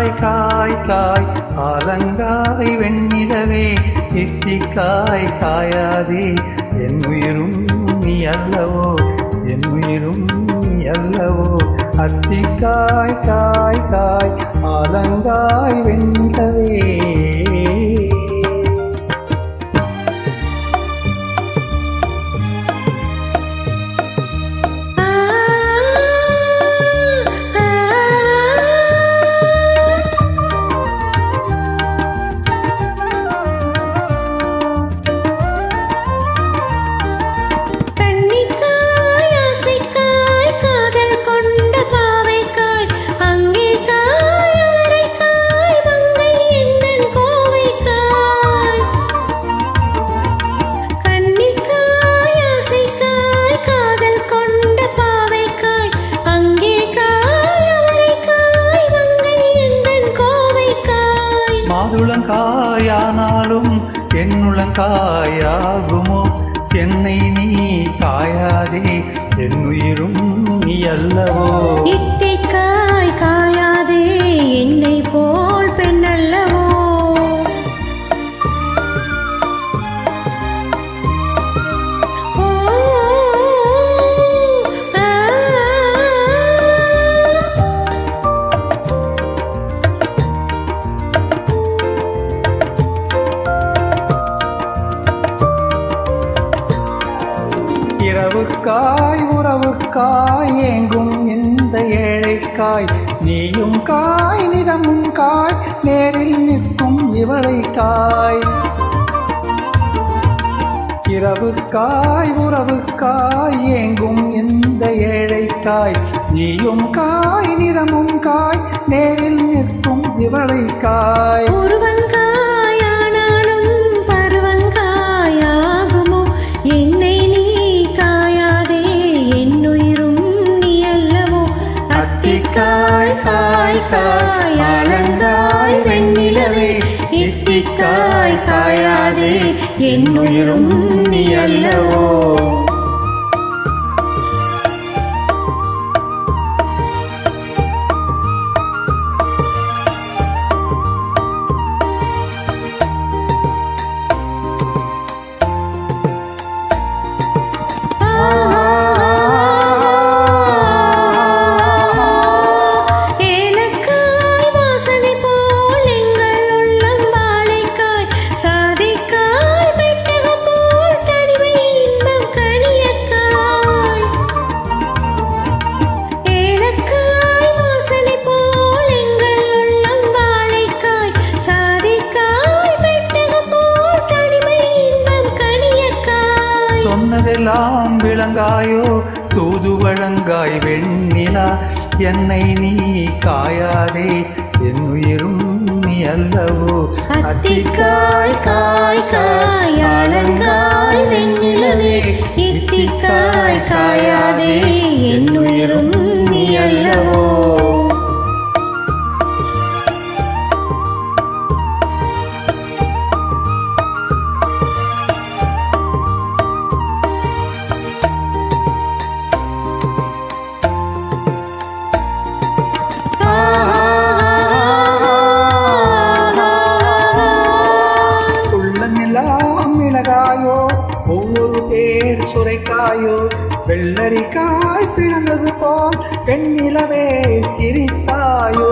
காய் காய் காய் ஆலங்காய் வெண்ணிலவே இத்திக்காய் காயாதே என் உயிரும் நீ அல்லவோ என் உயிரும் நீ அல்லவோ அத்திக்காய் காய் காய் ஆலங்காய் வெண்ணிலவே மாதுளங்காயானாலும் என்னுளங்காயாகுமோ என்னை நீ காயாதே என் உயிரும் நீ அல்லவோ இத்திக்காய் காயாதே என்னை போல் பெண் அல்லவோ இரவுக்காய் உறவுக்காய் ஏங்கும் இந்த ஏழைக்காய் நீயும் காய் நிறமும் காய் நேரில் நிற்கும் இவளைக்காய் இரவுக்காய் உறவுக்காய் ஏங்கும் இந்த ஏழைக்காய் நீயும் காய் நிறமும் காய் நேரில் நிற்கும் இவளைக்காய் காய் காய் ஆலங்காய் வெண்ணிலவே இத்திக்காய் காயாதே என் உயிரும் நீ அல்லவோ சொன்னதெல்லாம் விளங்காயோ தூது வழங்காய் வெண்ணிலா என்னை நீ காயாதே என் உயிரும் நீ அல்லவோ அத்திக்காய் காய் காய் ஆலங்காய் வெண்ணிலவே இத்திக்காய் காயாதே என் உயிரும் நீ அல்லவோ மிளகாயோ ஒவ்வொரு பேர் சுரைக்காயோ வெள்ளரிக்காய் பிளந்தது போல் பெண்ணிலவே சிரித்தாயோ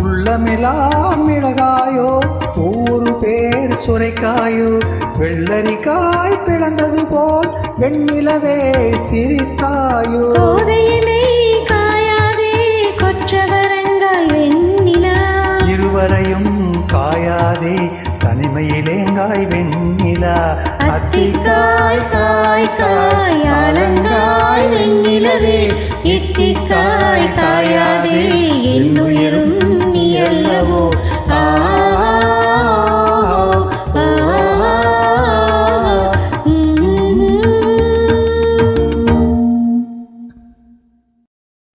உள்ளமெல்லாம் மிளகாயோ ஒவ்வொரு பேர் சுரைக்காயோ வெள்ளரிக்காய் பிளந்தது போல் வெண்ணிலவே சிரித்தாயோ இருவரையும் காயாதே தனிமையிலேங்காய் வெண்ணிலா அத்திக்காய் காய் காய் ஆலங்காய் வெண்ணிலவே இத்திக்காய் காயாதே என் உயிரும்